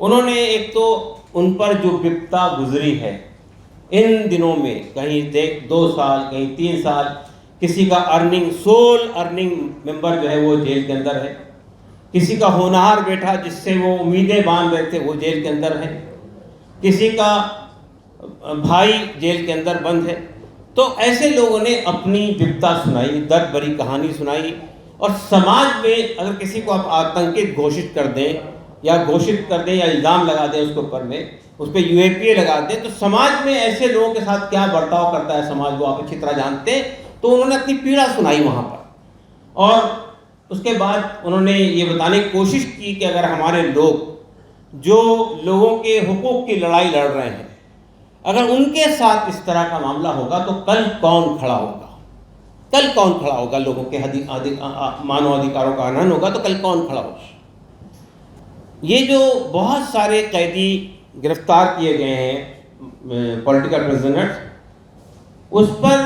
उन्होंने एक तो उन पर जो विपदा गुजरी है इन दिनों में, कहीं 2 साल कहीं 3 साल, किसी का सोल अर्निंग मेंबर जो है वो जेल के अंदर है, किसी का होनहार बेटा जिससे वो उम्मीदें बांध रहे थे वो जेल के अंदर है, किसी का भाई जेल के अंदर बंद है। तो ऐसे लोगों ने अपनी विपदा सुनाई, दर्द भरी कहानी सुनाई। और समाज में अगर किसी को आप आतंकित घोषित कर दें या इल्ज़ाम लगा दें उसके ऊपर में, उस पर UAPA लगा दें, तो समाज में ऐसे लोगों के साथ क्या बर्ताव करता है समाज, वो आप अच्छी तरह जानते हैं। तो उन्होंने अपनी पीड़ा सुनाई वहाँ पर, और उसके बाद उन्होंने ये बताने की कोशिश की कि अगर हमारे लोग जो लोगों के हुकूक की लड़ाई लड़ रहे हैं, अगर उनके साथ इस तरह का मामला होगा तो कल कौन खड़ा होगा, कल कौन खड़ा होगा, लोगों के मानव अधिकारों का हनन होगा तो कल कौन खड़ा होगा। ये जो बहुत सारे कैदी गिरफ्तार किए गए हैं पॉलिटिकल प्रिजनर्स, उस पर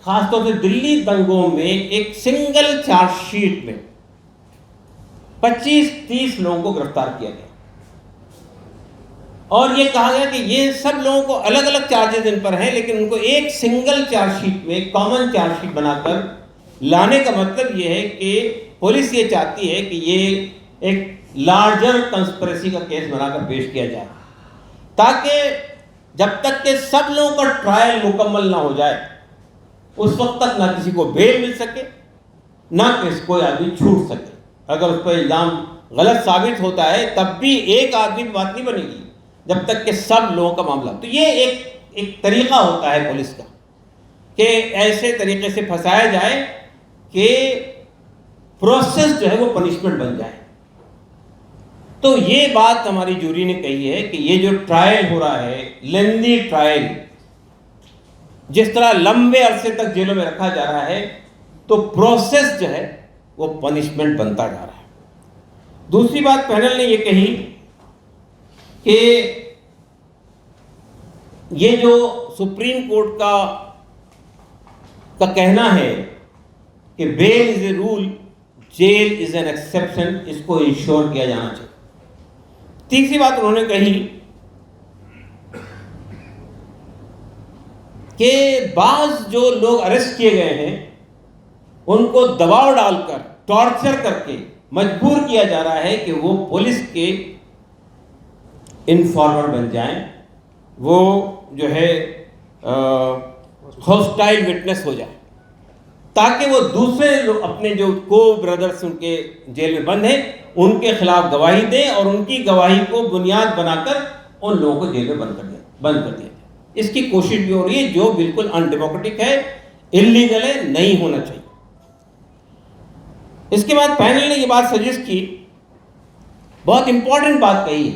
खासतौर से दिल्ली दंगों में एक सिंगल चार्जशीट में 25-30 लोगों को गिरफ्तार किया गया, और ये कहा गया कि ये सब लोगों को अलग अलग चार्जेस इन पर हैं, लेकिन उनको एक सिंगल चार्जशीट में कॉमन चार्जशीट बनाकर लाने का मतलब ये है कि पुलिस ये चाहती है कि ये एक लार्जर कंस्पिरेसी का केस बनाकर पेश किया जाए, ताकि जब तक के सब लोगों का ट्रायल मुकम्मल ना हो जाए उस वक्त तक ना किसी को बेल मिल सके, ना किसी कोई आदमी छूट सके। अगर उस पर इल्ज़ाम गलत साबित होता है तब भी एक आदमी की बात नहीं बनेगी जब तक कि सब लोगों का मामला। तो ये एक तरीका होता है पुलिस का कि ऐसे तरीके से फंसाया जाए कि प्रोसेस जो है वो पनिशमेंट बन जाए। तो ये बात हमारी जूरी ने कही है कि ये जो ट्रायल हो रहा है, लेंदी ट्रायल, जिस तरह लंबे अरसे तक जेलों में रखा जा रहा है, तो प्रोसेस जो है वो पनिशमेंट बनता जा रहा है। दूसरी बात पैनल ने ये कही कि ये जो सुप्रीम कोर्ट का कहना है कि bail is a rule, jail is an exception, इसको इंश्योर किया जाना चाहिए। तीसरी बात उन्होंने कही कि बाज जो लोग अरेस्ट किए गए हैं उनको दबाव डालकर, टॉर्चर करके मजबूर किया जा रहा है कि वो पुलिस के इन्फॉर्मर बन जाएं, वो जो है हॉस्टाइल विटनेस हो जाए, ताकि वो दूसरे लोग अपने जो को ब्रदर्स उनके जेल में बंद हैं उनके खिलाफ गवाही दें और उनकी गवाही को बुनियाद बनाकर उन लोगों को जेल में बंद कर दिया। इसकी कोशिश भी हो रही है, जो बिल्कुल अनडेमोक्रेटिक है, इलीगल है, नहीं होना चाहिए। इसके बाद पैनल ने ये बात सजेस्ट की, बहुत इंपॉर्टेंट बात कही है,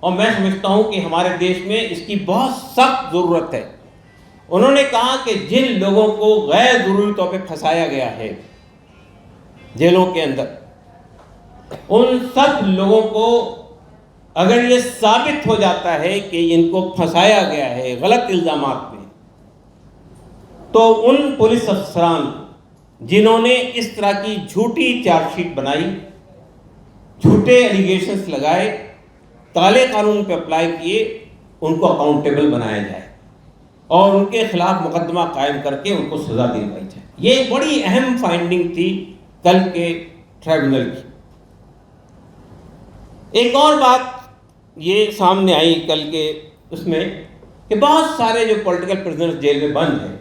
और मैं समझता हूं कि हमारे देश में इसकी बहुत सख्त ज़रूरत है। उन्होंने कहा कि जिन लोगों को गैर ज़रूरी तौर पे फंसाया गया है जेलों के अंदर, उन सब लोगों को अगर ये साबित हो जाता है कि इनको फंसाया गया है गलत इल्ज़ामात में, तो उन पुलिस अफसरान जिन्होंने इस तरह की झूठी चार्जशीट बनाई, झूठे एलिगेशंस लगाए, काले कानून पे अप्लाई किए, उनको अकाउंटेबल बनाया जाए और उनके खिलाफ मुकदमा कायम करके उनको सजा दिलवाई जाए। ये बड़ी अहम फाइंडिंग थी कल के ट्राइब्यूनल की। एक और बात ये सामने आई कल के उसमें कि बहुत सारे जो पॉलिटिकल प्रिजनर्स जेल में बंद हैं,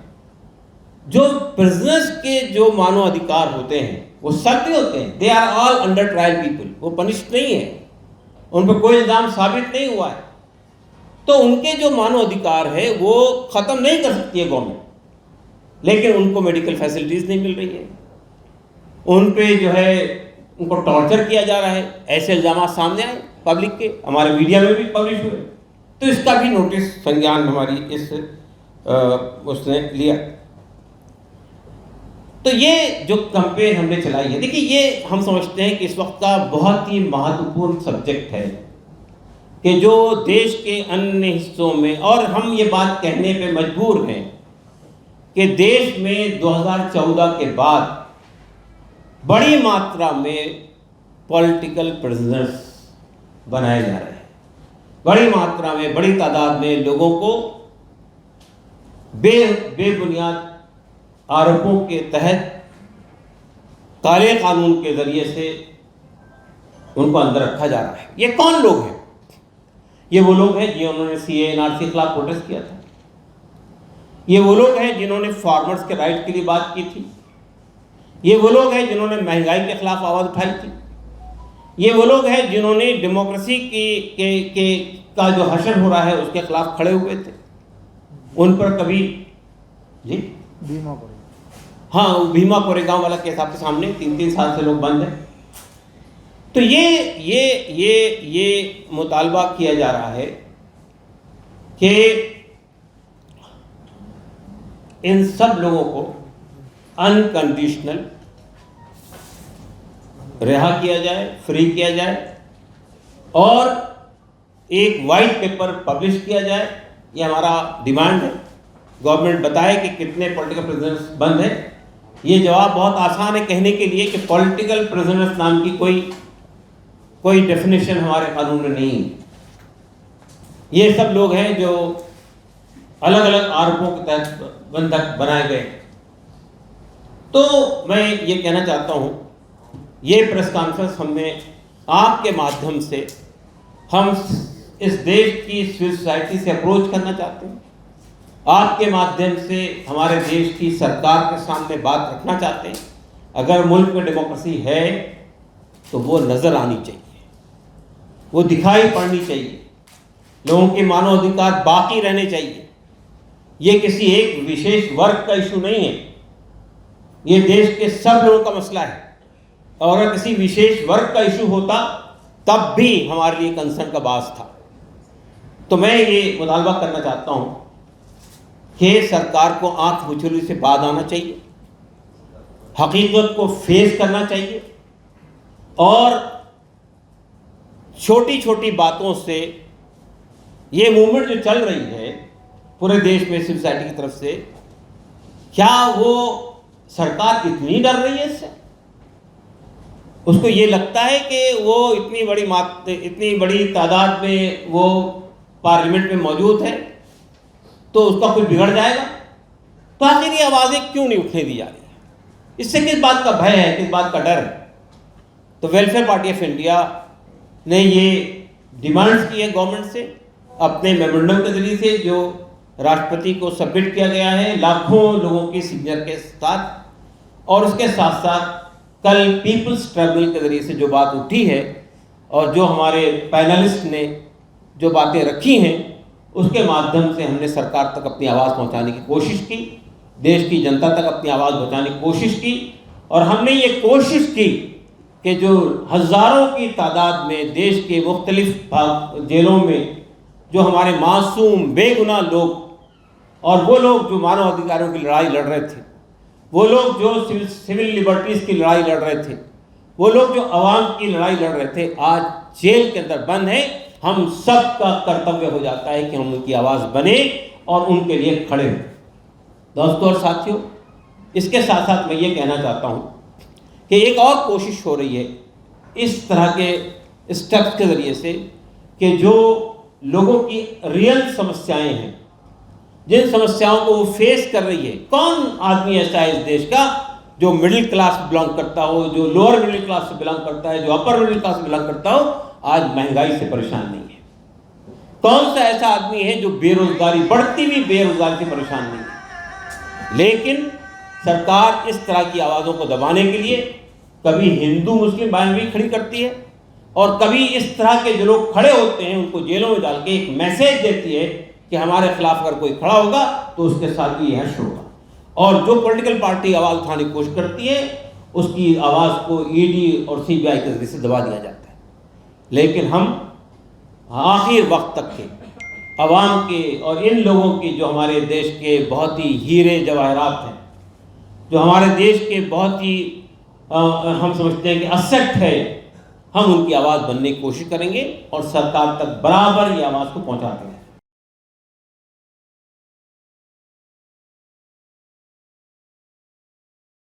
जो प्रिजनर्स के जो मानव अधिकार होते हैं वो सत्य होते हैं, they are all under trial people, वो पनिश्ड नहीं है, उन पर कोई इल्ज़ाम साबित नहीं हुआ है, तो उनके जो मानव अधिकार है वो ख़त्म नहीं कर सकती है गवर्नमेंट, लेकिन उनको मेडिकल फैसिलिटीज़ नहीं मिल रही है, उन पे जो है उनको टॉर्चर किया जा रहा है। ऐसे इल्ज़ाम सामने आए पब्लिक के, हमारे मीडिया में भी पब्लिश हुए, तो इसका भी नोटिस संज्ञान हमारी इस उसने लिया। तो ये जो कैंपेन हमने चलाई है, देखिए ये हम समझते हैं कि इस वक्त का बहुत ही महत्वपूर्ण सब्जेक्ट है कि जो देश के अन्य हिस्सों में, और हम ये बात कहने पे मजबूर हैं कि देश में 2014 के बाद बड़ी मात्रा में पॉलिटिकल प्रिजनर्स बनाए जा रहे हैं। बड़ी मात्रा में, बड़ी तादाद में लोगों को बेबुनियाद आरोपों के तहत काले कानून के जरिए से उनको अंदर रखा जा रहा है। ये कौन लोग हैं? ये वो लोग हैं जिन्होंने CAA NRC के खिलाफ प्रोटेस्ट किया था। ये वो लोग हैं जिन्होंने फार्मर्स के राइट के लिए बात की थी। ये वो लोग हैं जिन्होंने महंगाई के खिलाफ आवाज़ उठाई थी। ये वो लोग हैं जिन्होंने डेमोक्रेसी का जो हशर हो रहा है उसके खिलाफ खड़े हुए थे। उन पर कभी जी भीमा कोरेगांव वाला केस आपके सामने 3-3 साल से लोग बंद हैं। तो ये मुतालबा किया जा रहा है कि इन सब लोगों को अनकंडीशनल रिहा किया जाए, फ्री किया जाए और एक वाइट पेपर पब्लिश किया जाए। ये हमारा डिमांड है। गवर्नमेंट बताए कि कितने पॉलिटिकल प्रिजनर्स बंद हैं। ये जवाब बहुत आसान है कहने के लिए कि पॉलिटिकल प्रिजनर्स नाम की कोई डेफिनेशन हमारे कानून में नहीं है। ये सब लोग हैं जो अलग अलग आरोपों के तहत बंधक बनाए गए। तो मैं ये कहना चाहता हूँ, ये प्रेस कॉन्फ्रेंस हमने आपके माध्यम से हम इस देश की सिविल सोसाइटी से अप्रोच करना चाहते हैं। आपके माध्यम से हमारे देश की सरकार के सामने बात रखना चाहते हैं। अगर मुल्क में डेमोक्रेसी है तो वो नज़र आनी चाहिए, वो दिखाई पड़नी चाहिए। लोगों के मानव अधिकार बाकी रहने चाहिए। ये किसी एक विशेष वर्ग का इशू नहीं है, ये देश के सब लोगों का मसला है। और अगर किसी विशेष वर्ग का इशू होता तब भी हमारे लिए कंसर्न का बात था। तो मैं ये मुतालबा करना चाहता हूँ कि सरकार को आंख मिचौली से बात आना चाहिए, हकीकत को फेस करना चाहिए और छोटी छोटी बातों से ये मूवमेंट जो चल रही है पूरे देश में सिविल सोसाइटी की तरफ से, क्या वो सरकार इतनी डर रही है इससे? उसको ये लगता है कि वो इतनी बड़ी तादाद में वो पार्लियामेंट में मौजूद है तो उसका कुछ बिगड़ जाएगा? तो आखिर ये आवाज़ें क्यों नहीं उठने दी जा रही है? इससे किस बात का भय है, किस बात का डर है? तो वेलफेयर पार्टी ऑफ इंडिया ने ये डिमांड्स की है गवर्नमेंट से अपने मेमोरेंडम के जरिए से, जो राष्ट्रपति को सबमिट किया गया है लाखों लोगों की सिग्नेचर के साथ। और उसके साथ साथ कल पीपल्स ट्रिब्यूनल के जरिए से जो बात उठी है और जो हमारे पैनलिस्ट ने जो बातें रखी हैं उसके माध्यम से हमने सरकार तक अपनी आवाज़ पहुंचाने की कोशिश की, देश की जनता तक अपनी आवाज़ पहुंचाने की कोशिश की। और हमने ये कोशिश की कि जो हज़ारों की तादाद में देश के मुख्तलिफ जेलों में जो हमारे मासूम बेगुनाह लोग और वो लोग जो मानव अधिकारों की लड़ाई लड़ रहे थे, वो लोग जो सिविल लिबर्टीज़ की लड़ाई लड़ रहे थे, वो लोग जो अवाम की लड़ाई लड़ रहे थे, आज जेल के अंदर बंद हैं। हम सब का कर्तव्य हो जाता है कि हम उनकी आवाज़ बने और उनके लिए खड़े हों। दोस्तों और साथियों, इसके साथ साथ मैं ये कहना चाहता हूँ कि एक और कोशिश हो रही है इस तरह के स्टेप्स के ज़रिए से कि जो लोगों की रियल समस्याएं हैं, जिन समस्याओं को वो फेस कर रही है, कौन आदमी ऐसा है इस देश का जो मिडिल क्लास से बिलोंग करता हो, जो लोअर मिडिल क्लास से बिलोंग करता है, जो अपर मिडिल क्लास से बिलोंग करता हो, आज महंगाई से परेशान नहीं है? कौन सा ऐसा आदमी है जो बेरोजगारी, बढ़ती हुई बेरोजगारी से परेशान नहीं है? लेकिन सरकार इस तरह की आवाज़ों को दबाने के लिए कभी हिंदू मुस्लिम बाइनरी खड़ी करती है और कभी इस तरह के जो लोग खड़े होते हैं उनको जेलों में डाल के एक मैसेज देती है कि हमारे खिलाफ अगर कोई खड़ा होगा तो उसके साथ भी यह हश्र होगा। और जो पॉलिटिकल पार्टी आवाज़ उठाने की कोशिश करती है उसकी आवाज़ को ईडी और सीबीआई के जरिए से दबा दिया जाता है। लेकिन हम आखिर वक्त तक के अवाम के और इन लोगों की जो हमारे देश के बहुत ही हीरे जवाहरात हैं, जो हमारे देश के बहुत ही हम समझते हैं कि असेट है, हम उनकी आवाज़ बनने की कोशिश करेंगे और सरकार तक बराबर ये आवाज़ को पहुंचाते हैं।